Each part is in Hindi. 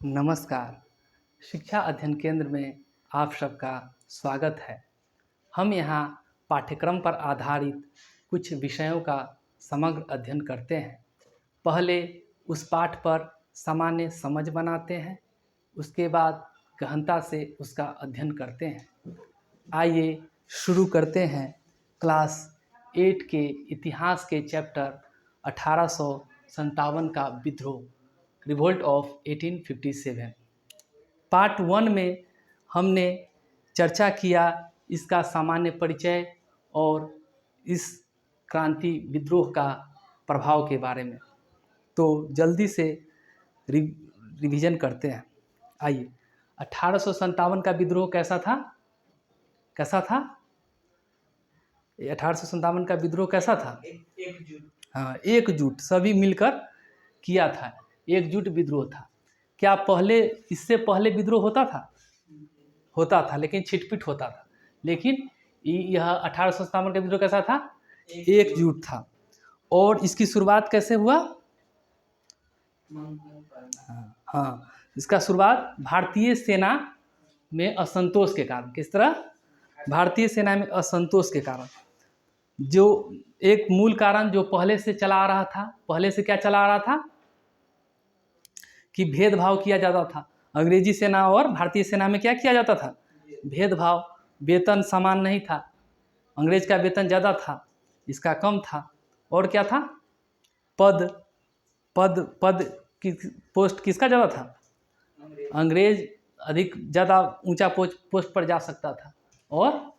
नमस्कार। शिक्षा अध्ययन केंद्र में आप सबका स्वागत है। हम यहाँ पाठ्यक्रम पर आधारित कुछ विषयों का समग्र अध्ययन करते हैं। पहले उस पाठ पर सामान्य समझ बनाते हैं, उसके बाद गहनता से उसका अध्ययन करते हैं। आइए शुरू करते हैं क्लास 8 के इतिहास के चैप्टर 1857 का विद्रोह, रिवोल्ट ऑफ 1857। पार्ट 1 में हमने चर्चा किया इसका सामान्य परिचय और इस क्रांति विद्रोह का प्रभाव के बारे में। तो जल्दी से रिवीजन करते हैं। आइए, 1857 का विद्रोह कैसा था? 1857 का विद्रोह कैसा था? एकजुट सभी मिलकर किया था, एकजुट विद्रोह था। क्या इससे पहले विद्रोह होता था लेकिन छिटपिट होता था। लेकिन यह 1857 का विद्रोह कैसा था? एकजुट था। और इसकी शुरुआत कैसे हुआ? इसका शुरुआत भारतीय सेना में असंतोष के कारण। किस तरह? भारतीय सेना में असंतोष के कारण। जो एक मूल कारण जो पहले से चला आ रहा था, पहले से क्या चला आ रहा था कि भेदभाव किया जाता था। अंग्रेजी सेना और भारतीय सेना में क्या किया जाता था? भेदभाव। वेतन समान नहीं था। अंग्रेज का वेतन ज़्यादा था, इसका कम था। और क्या था? पद की पोस्ट किसका ज़्यादा था? अंग्रेज अधिक ज़्यादा ऊंचा पोस्ट पर जा सकता था और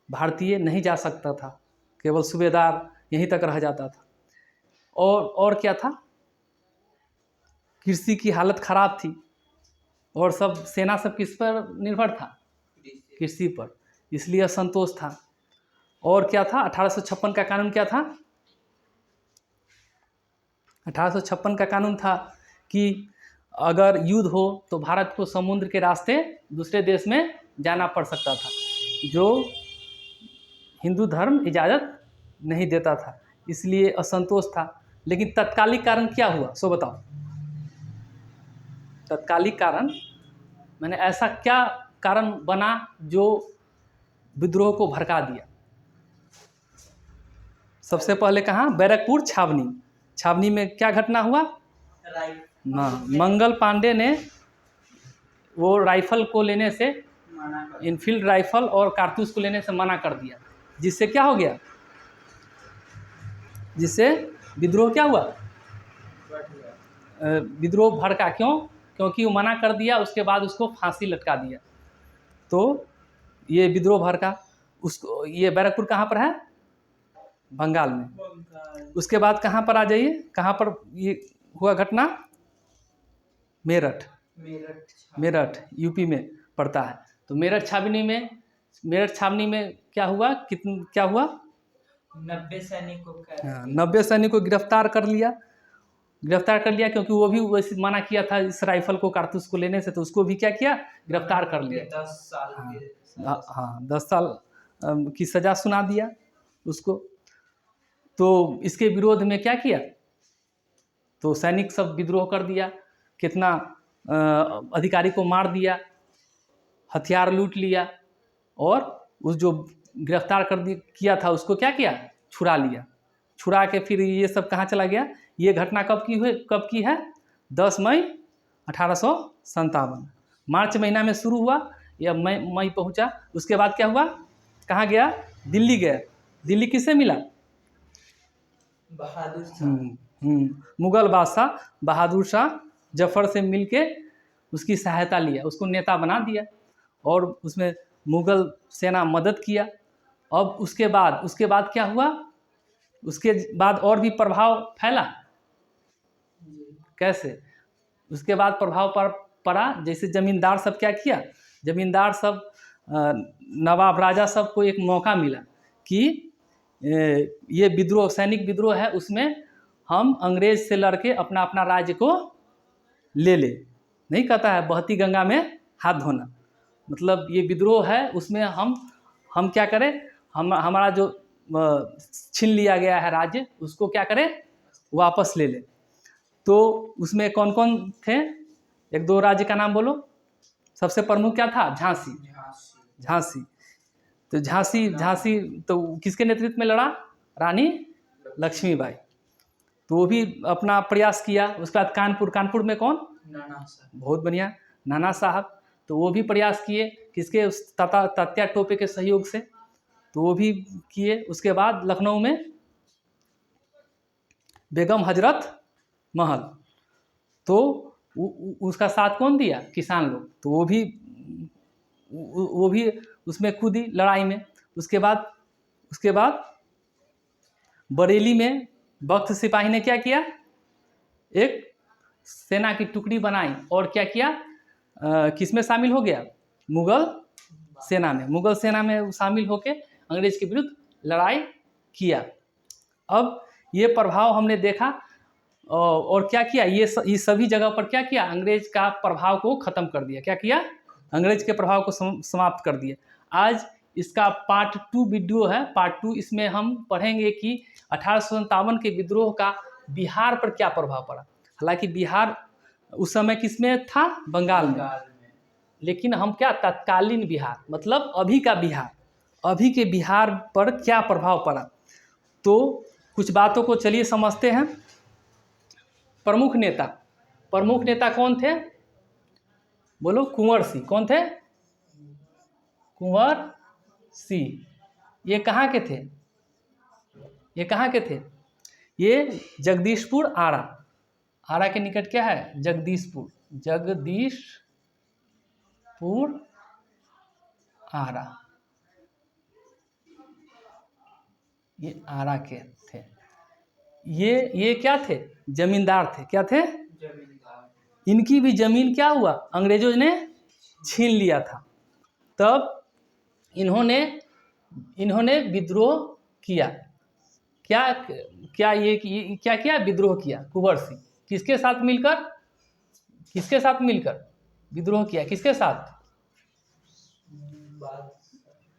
भारतीय नहीं जा सकता था, केवल सूबेदार यहीं तक रह जाता था। और क्या था? कृषि की हालत खराब थी और सब सेना सब किस पर निर्भर था? कृषि पर। इसलिए असंतोष था। और क्या था? 1856 का कानून क्या था? 1856 का कानून था कि अगर युद्ध हो तो भारत को समुद्र के रास्ते दूसरे देश में जाना पड़ सकता था, जो हिंदू धर्म इजाज़त नहीं देता था। इसलिए असंतोष था। लेकिन तत्कालिक कारण क्या हुआ, सो बताओ। तत्कालिक कारण मैंने ऐसा क्या कारण बना जो विद्रोह को भड़का दिया? सबसे पहले कहाँ? बैरकपुर छावनी में क्या घटना हुआ? मंगल पांडे ने वो राइफल को लेने से, इनफील्ड राइफल और कारतूस को लेने से मना कर दिया, जिससे क्या हो गया? जिससे विद्रोह क्या हुआ? विद्रोह भड़का। क्यों? क्योंकि वो मना कर दिया, उसके बाद उसको फांसी लटका दिया, तो ये विद्रोह भड़का। उसको, ये बैरकपुर कहाँ पर है? बंगाल में। उसके बाद कहाँ पर आ जाइए, कहाँ पर ये हुआ घटना? मेरठ यूपी में पड़ता है। तो मेरठ छावनी में क्या हुआ? क्या हुआ? 90 सैनिक को गिरफ्तार कर लिया क्योंकि वो भी वैसे मना किया था इस राइफल को, कारतूस को लेने से। तो उसको भी क्या किया? गिरफ्तार कर लिया। 10 साल की सज़ा सुना दिया उसको। तो इसके विरोध में क्या किया? तो सैनिक सब विद्रोह कर दिया, कितना अधिकारी को मार दिया, हथियार लूट लिया, और उस जो गिरफ्तार किया था उसको क्या किया? छुड़ा के फिर ये सब कहाँ चला गया? ये घटना कब की है? 10 मई 1857। मार्च महीना में शुरू हुआ, या मई पहुँचा। उसके बाद क्या हुआ? कहाँ गया? दिल्ली गया। दिल्ली किससे मिला? बहादुर शाह। मुगल बादशाह बहादुर शाह जफर से मिलके उसकी सहायता लिया, उसको नेता बना दिया, और उसमें मुगल सेना मदद किया। अब उसके बाद क्या हुआ? उसके बाद और भी प्रभाव फैला। कैसे? उसके बाद प्रभाव पड़ा, जैसे जमींदार सब क्या किया? जमींदार सब, नवाब राजा सब को एक मौका मिला कि ये विद्रोह, सैनिक विद्रोह है, उसमें हम अंग्रेज से लड़के अपना राज्य को ले नहीं कहता है बहती गंगा में हाथ धोना। मतलब ये विद्रोह है, उसमें हम क्या करें? हमारा जो छीन लिया गया है राज्य, उसको क्या करें? वापस ले। तो उसमें कौन कौन थे? एक दो राज्य का नाम बोलो। सबसे प्रमुख क्या था? झांसी। झांसी। झांसी। तो झांसी तो किसके नेतृत्व में लड़ा? रानी लक्ष्मीबाई। तो वो भी अपना प्रयास किया। उसके बाद कानपुर में कौन? नाना साहब। बहुत बढ़िया, नाना साहब। तो वो भी प्रयास किए, किसके? उस तात्या टोपे के सहयोग से। तो वो भी किए। उसके बाद लखनऊ में बेगम हजरत महल, तो उसका साथ कौन दिया? किसान लोग। तो वो भी उसमें कूदी लड़ाई में। उसके बाद बरेली में बख्त सिपाही ने क्या किया? एक सेना की टुकड़ी बनाई और क्या किया? किसमें शामिल हो गया? मुगल सेना में शामिल होकर अंग्रेज के विरुद्ध लड़ाई किया। अब ये प्रभाव हमने देखा और क्या किया? ये सभी जगह पर क्या किया? अंग्रेज का प्रभाव को खत्म कर दिया। क्या किया? अंग्रेज के प्रभाव को समाप्त कर दिया। आज इसका पार्ट 2 वीडियो है। पार्ट 2 इसमें हम पढ़ेंगे कि 1857 के विद्रोह का बिहार पर क्या प्रभाव पड़ा। हालांकि बिहार उस समय किसमें था? बंगाल में। लेकिन हम क्या? तत्कालीन बिहार, मतलब अभी का बिहार, अभी के बिहार पर क्या प्रभाव पड़ा। तो कुछ बातों को चलिए समझते हैं। प्रमुख नेता कौन थे? बोलो। कुंवर सिंह। कौन थे? कुंवर सिंह। ये कहाँ के थे? ये जगदीशपुर आरा के निकट क्या है? जगदीशपुर आरा, ये आरा के थे। ये क्या थे? जमींदार थे। क्या थे? जमींदार। इनकी भी जमीन क्या हुआ? अंग्रेजों ने छीन लिया था। तब इन्होंने विद्रोह किया। क्या किया? विद्रोह किया। कुंवर सिंह किसके साथ मिलकर विद्रोह किया? किसके साथ?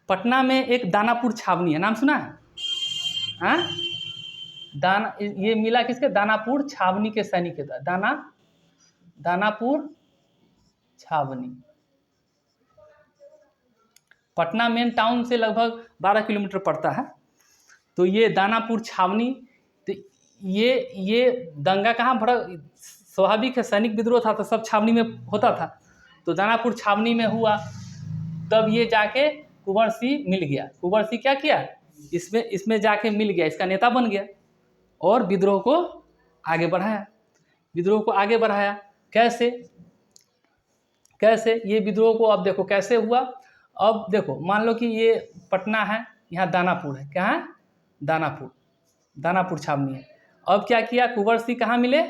पटना में एक दानापुर छावनी है, नाम सुना है? हाँ? ये मिला किसके? दानापुर छावनी के सैनिक के द्वारा। दानापुर छावनी पटना मेन टाउन से लगभग 12 किलोमीटर पड़ता है। तो ये दानापुर छावनी, तो ये दंगा कहाँ भड़क? स्वाभाविक है, सैनिक विद्रोह था तो सब छावनी में होता था। तो दानापुर छावनी में हुआ। तब ये जाके कुंवर सिंह मिल गया। कुंवर सिंह क्या किया? इसमें जाके मिल गया, इसका नेता बन गया और विद्रोह को आगे बढ़ाया। कैसे? ये विद्रोह को अब देखो कैसे हुआ। अब देखो, मान लो कि ये पटना है, यहाँ दानापुर है। क्या है? दानापुर छावनी है। अब क्या किया? कुंवर सिंह कहाँ मिले?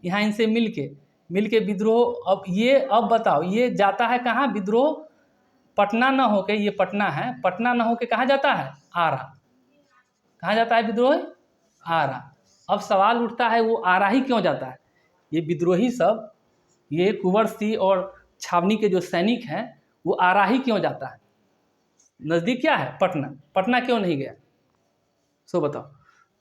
यहाँ इनसे मिल के विद्रोह। अब बताओ, ये जाता है कहाँ विद्रोह? पटना न होके, ये पटना है, पटना न होके कहाँ जाता है? आरा। कहाँ जाता है विद्रोह? आरा। अब सवाल उठता है, वो आरा ही क्यों जाता है? ये विद्रोही सब, ये कुंवर सिंह और छावनी के जो सैनिक हैं, वो आरा ही क्यों जाता है? नज़दीक क्या है? पटना क्यों नहीं गया? सो बताओ।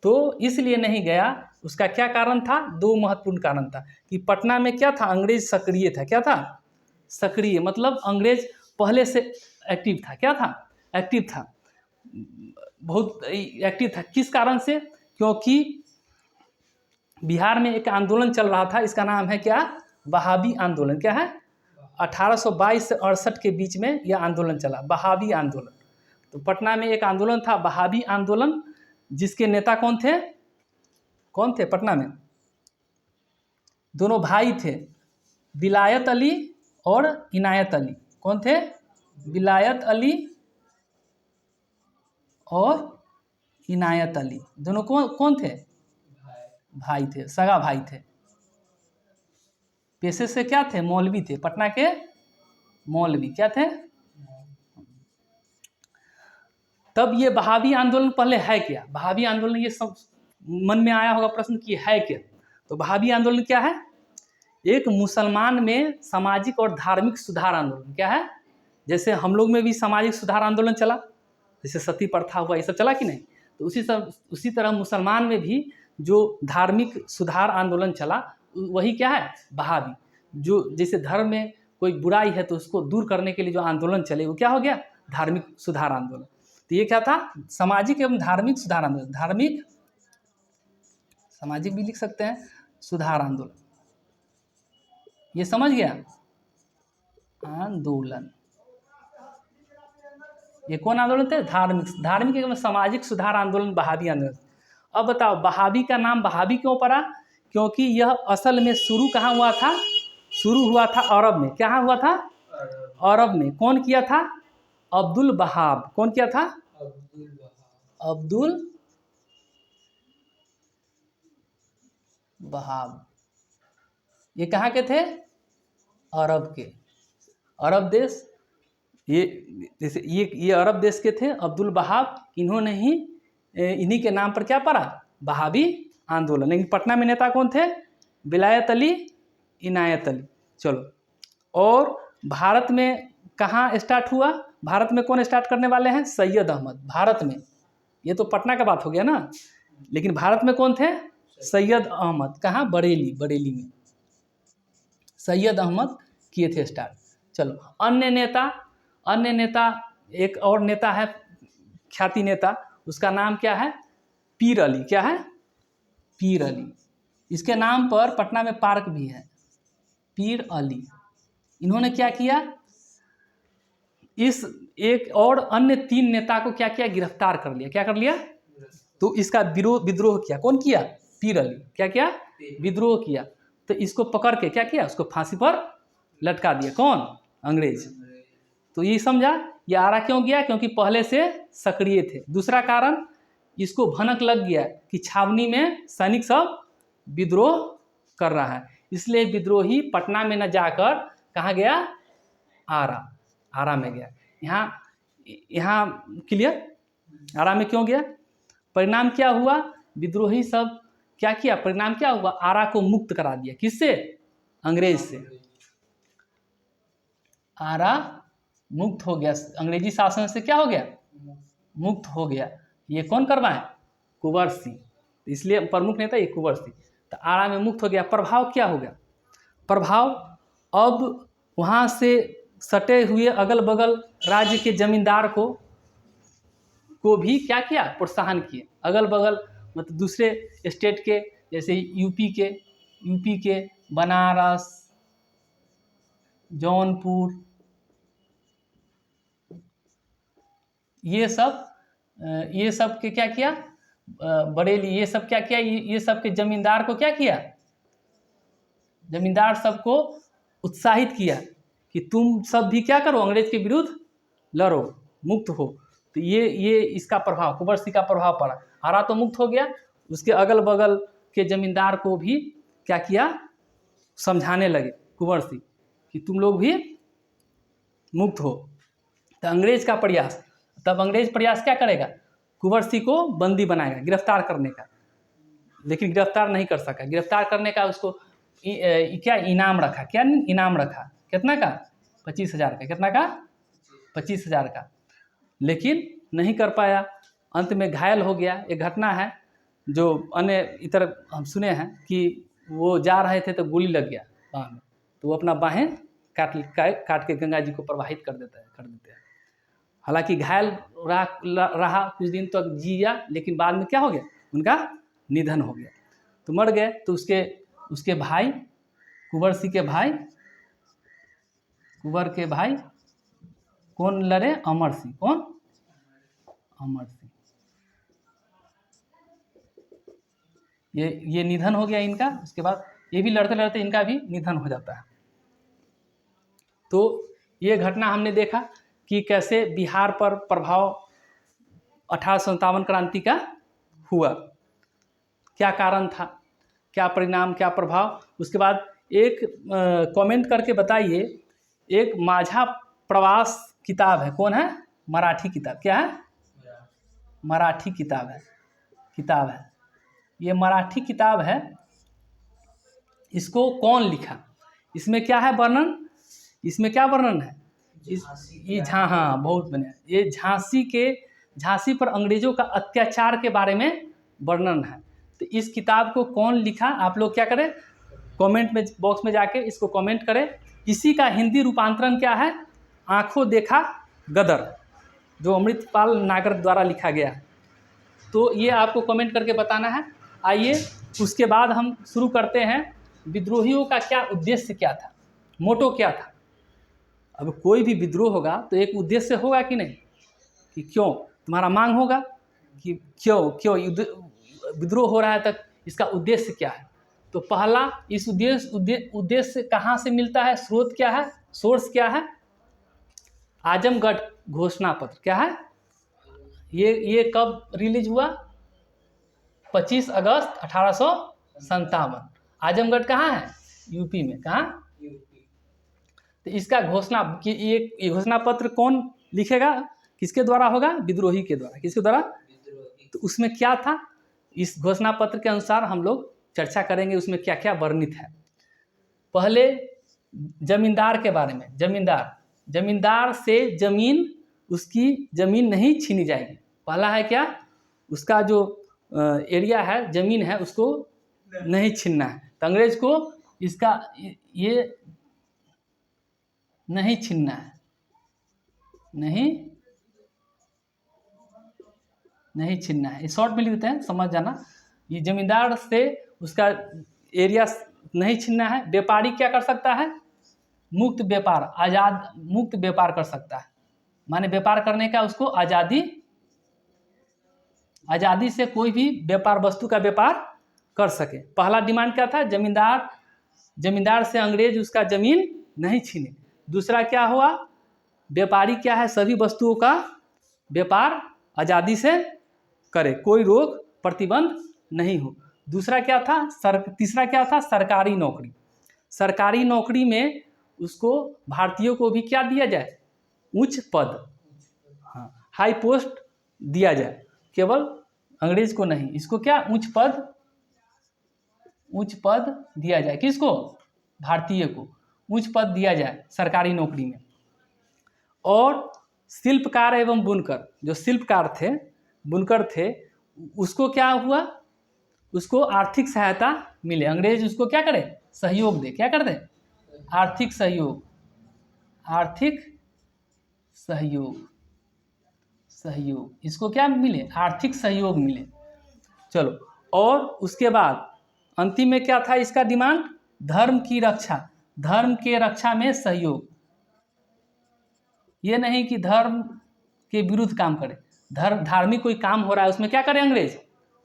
तो इसलिए नहीं गया। उसका क्या कारण था? 2 महत्वपूर्ण कारण था कि पटना में क्या था? अंग्रेज सक्रिय था। क्या था? सक्रिय, मतलब अंग्रेज पहले से एक्टिव था। क्या था? एक्टिव था, बहुत एक्टिव था। किस कारण से? क्योंकि बिहार में एक आंदोलन चल रहा था, इसका नाम है क्या? बहावी आंदोलन। क्या है? 1822 से 68 के बीच में यह आंदोलन चला, बहावी आंदोलन। तो पटना में एक आंदोलन था, बहावी आंदोलन, जिसके नेता कौन थे पटना में? दोनों भाई थे, विलायत अली और इनायत अली। कौन थे? विलायत अली और इनायत अली। दोनों कौन थे? भाई थे, सगा भाई थे। पेशे से क्या थे? मौलवी थे। पटना के मौलवी क्या थे? तब ये बहावी आंदोलन पहले है क्या? बहावी आंदोलन, ये सब मन में आया होगा प्रश्न कि है क्या? तो बहावी आंदोलन क्या है? एक मुसलमान में सामाजिक और धार्मिक सुधार आंदोलन। क्या है? जैसे हम लोग में भी सामाजिक सुधार आंदोलन चला, जैसे सती प्रथा हुआ, ये सब चला कि नहीं? तो उसी तरह मुसलमान में भी जो धार्मिक सुधार आंदोलन चला, वही क्या है? बहावी। जो जैसे धर्म में कोई बुराई है तो उसको दूर करने के लिए जो आंदोलन चले वो क्या हो गया, धार्मिक सुधार आंदोलन। तो ये क्या था, सामाजिक एवं धार्मिक सुधार आंदोलन, धार्मिक सामाजिक भी लिख सकते हैं, सुधार आंदोलन, ये समझ गया, आंदोलन। ये कौन आंदोलन थे, धार्मिक एवं सामाजिक सुधार आंदोलन, बहावी आंदोलन। अब बताओ बहावी का नाम बहावी क्यों पड़ा, क्योंकि यह असल में शुरू कहाँ हुआ था, शुरू हुआ था अरब में। कहाँ हुआ था, अरब में। कौन किया था, अब्दुल वहाब। कौन किया था, अब्दुल वहाब। ये कहाँ के थे, अरब के, अरब देश, ये जैसे ये अरब देश के थे अब्दुल वहाब। इन्होंने ही इन्हीं के नाम पर क्या पड़ा, बहावी आंदोलन। लेकिन पटना में नेता कौन थे, विलायत अली, इनायत अली। चलो, और भारत में कहाँ स्टार्ट हुआ, भारत में कौन स्टार्ट करने वाले हैं, सैयद अहमद। भारत में, ये तो पटना का बात हो गया ना, लेकिन भारत में कौन थे, सैयद अहमद। कहाँ, बरेली, बरेली में सैयद अहमद किए थे स्टार्ट। चलो, अन्य नेता, एक और नेता है ख्याति नेता, उसका नाम क्या है, पीर अली। क्या है, पीर अली। इसके नाम पर पटना में पार्क भी है, पीर अली। इन्होंने क्या किया, इस एक और अन्य 3 नेता को क्या किया, गिरफ्तार कर लिया। क्या कर लिया, तो इसका विद्रोह किया। कौन किया, पीर अली। क्या किया, विद्रोह किया। तो इसको पकड़ के क्या किया, उसको फांसी पर लटका दिया। कौन, अंग्रेज। तो ये समझा, ये आरा क्यों गया, क्योंकि पहले से सक्रिय थे। दूसरा कारण, इसको भनक लग गया कि छावनी में सैनिक सब विद्रोह कर रहा है, इसलिए विद्रोही पटना में न जाकर कहाँ गया, आरा में गया। यहाँ क्लियर, आरा में क्यों गया, परिणाम क्या हुआ, विद्रोही सब क्या किया, परिणाम क्या हुआ, आरा को मुक्त करा दिया। किससे, अंग्रेज से। आरा मुक्त हो गया, अंग्रेजी शासन से क्या हो गया, मुक्त हो गया। ये कौन करवाए, कुंवर सिंह। इसलिए प्रमुख नेता ये कुंवर सिंह। तो आरा में मुक्त हो गया। प्रभाव क्या हो गया, प्रभाव, अब वहाँ से सटे हुए अगल बगल राज्य के जमींदार को भी क्या किया, प्रोत्साहन किए। अगल बगल मतलब दूसरे स्टेट के, जैसे यूपी के बनारस, जौनपुर, ये सब के क्या किया, बरेली, ये सब क्या किया, ये सब के जमींदार को क्या किया, जमींदार सबको उत्साहित किया कि तुम सब भी क्या करो, अंग्रेज के विरुद्ध लड़ो, मुक्त हो। तो ये इसका प्रभाव, कुंवर सिंह का प्रभाव पड़ा। आरा तो मुक्त हो गया, उसके अगल बगल के जमींदार को भी क्या किया, समझाने लगे कुंवर सिंह कि तुम लोग भी मुक्त हो। तो अंग्रेज का प्रयास, तब अंग्रेज प्रयास क्या करेगा, कुंवर सिंह को बंदी बनाएगा, गिरफ्तार करने का, लेकिन गिरफ्तार नहीं कर सका। गिरफ्तार करने का उसको क्या इनाम रखा, क्या इनाम रखा, कितना का, 25,000 का। कितना का, 25,000 का, लेकिन नहीं कर पाया। अंत में घायल हो गया। एक घटना है जो अन्य इतर हम सुने हैं कि वो जा रहे थे तो गोली लग गया बाह में, तो वो अपना बाहें काट के गंगा जी को प्रवाहित कर देते हैं। हालांकि घायल रहा कुछ दिन तक तो जिया, लेकिन बाद में क्या हो गया, उनका निधन हो गया। तो मर गए। तो उसके भाई, कुंवर सिंह के भाई, कुंवर के भाई कौन लड़े, अमर सिंह। कौन, अमर सिंह। ये निधन हो गया इनका। उसके बाद ये भी लड़ते लड़ते इनका भी निधन हो जाता है। तो ये घटना हमने देखा कि कैसे बिहार पर प्रभाव 1857 क्रांति का हुआ, क्या कारण था, क्या परिणाम, क्या प्रभाव। उसके बाद एक कमेंट करके बताइए, एक माझा प्रवास किताब है, कौन है, मराठी किताब। क्या है, मराठी किताब है। ये मराठी किताब है, इसको कौन लिखा, इसमें क्या है वर्णन, इसमें क्या वर्णन है, ये हाँ बहुत बढ़िया, ये झांसी पर अंग्रेजों का अत्याचार के बारे में वर्णन है। तो इस किताब को कौन लिखा, आप लोग क्या करें, कमेंट में बॉक्स में जाके इसको कमेंट करें। इसी का हिंदी रूपांतरण क्या है? आंखों देखा गदर, जो अमृतपाल नागर द्वारा लिखा गया है। तो ये आपको कमेंट करके बताना है। आइए उसके बाद हम शुरू करते हैं, विद्रोहियों का क्या उद्देश्य क्या था, मोटो क्या था। अब कोई भी विद्रोह होगा तो एक उद्देश्य होगा कि नहीं, कि क्यों तुम्हारा मांग होगा कि क्यों युद्ध विद्रोह हो रहा है, तक इसका उद्देश्य क्या है। तो पहला इस उद्देश्य कहाँ से मिलता है, स्रोत क्या है, सोर्स क्या है? आजमगढ़ घोषणा पत्र क्या है? ये कब रिलीज हुआ? 25 अगस्त 1857। आजमगढ़ कहाँ है? यूपी में। कहाँ? यूपी। तो इसका घोषणा कि ये घोषणा पत्र कौन लिखेगा, किसके द्वारा होगा? विद्रोही के द्वारा। किसके द्वारा? विद्रोही। तो उसमें क्या था, इस घोषणा पत्र के अनुसार हम लोग चर्चा करेंगे उसमें क्या क्या वर्णित है। पहले जमींदार के बारे में। जमींदार से जमीन, उसकी जमीन नहीं छीनी जाएगी। पहला है क्या, उसका जो एरिया है, जमीन है, उसको नहीं छीनना है। तो अंग्रेज को इसका ये नहीं छीनना है, नहीं छीनना है। शॉर्ट में लिख देते हैं, समझ जाना। ये जमींदार से उसका एरिया नहीं छीनना है। व्यापारी क्या कर सकता है? मुक्त व्यापार, आज़ाद मुक्त व्यापार कर सकता है। माने व्यापार करने का उसको आज़ादी से कोई भी व्यापार, वस्तु का व्यापार कर सके। पहला डिमांड क्या था? जमींदार से अंग्रेज उसका जमीन नहीं छीने। दूसरा क्या हुआ? व्यापारी क्या है? सभी वस्तुओं का व्यापार आज़ादी से करे, कोई रोक प्रतिबंध नहीं हो। दूसरा क्या था? तीसरा क्या था? सरकारी नौकरी। सरकारी नौकरी में उसको भारतीयों को भी क्या दिया जाए? उच्च पद, हाँ, हाई पोस्ट दिया जाए। केवल अंग्रेज को नहीं, इसको क्या? उच्च पद दिया जाए। किसको? भारतीय को उच्च पद दिया जाए सरकारी नौकरी में। और शिल्पकार एवं बुनकर, जो शिल्पकार थे, बुनकर थे, उसको क्या हुआ? उसको आर्थिक सहायता मिले। अंग्रेज उसको क्या करे? सहयोग दे। क्या कर दे? आर्थिक सहयोग। इसको क्या मिले? आर्थिक सहयोग मिले। चलो, और उसके बाद अंतिम में क्या था इसका डिमांड? धर्म की रक्षा, धर्म के रक्षा में सहयोग। ये नहीं कि धर्म के विरुद्ध काम करे, धार्मिक कोई काम हो रहा है उसमें क्या करे अंग्रेज?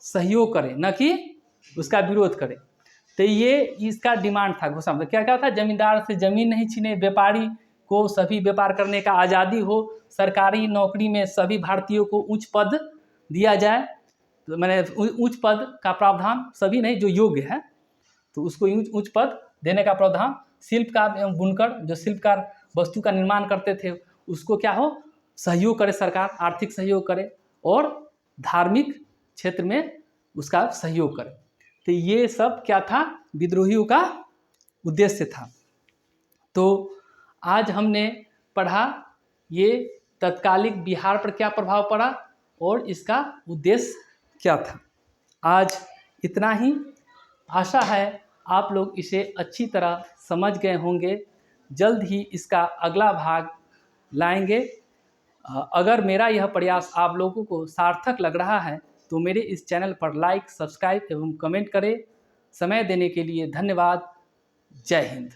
सहयोग करे, न कि उसका विरोध करे। तो ये इसका डिमांड था घोषणा पत्र। क्या क्या था? जमींदार से जमीन नहीं छीने, व्यापारी को सभी व्यापार करने का आज़ादी हो, सरकारी नौकरी में सभी भारतीयों को उच्च पद दिया जाए। तो मैंने उच्च पद का प्रावधान, सभी नहीं, जो योग्य है तो उसको उच्च पद देने का प्रावधान। शिल्पकार एवं बुनकर, जो शिल्पकार वस्तु का निर्माण करते थे, उसको क्या हो? सहयोग करे सरकार, आर्थिक सहयोग करे, और धार्मिक क्षेत्र में उसका सहयोग करे। तो ये सब क्या था? विद्रोहियों का उद्देश्य था। तो आज हमने पढ़ा ये तत्कालिक बिहार पर क्या प्रभाव पड़ा और इसका उद्देश्य क्या था। आज इतना ही। आशा है आप लोग इसे अच्छी तरह समझ गए होंगे। जल्द ही इसका अगला भाग लाएंगे। अगर मेरा यह प्रयास आप लोगों को सार्थक लग रहा है तो मेरे इस चैनल पर लाइक, सब्सक्राइब एवं कमेंट करें। समय देने के लिए धन्यवाद। जय हिंद।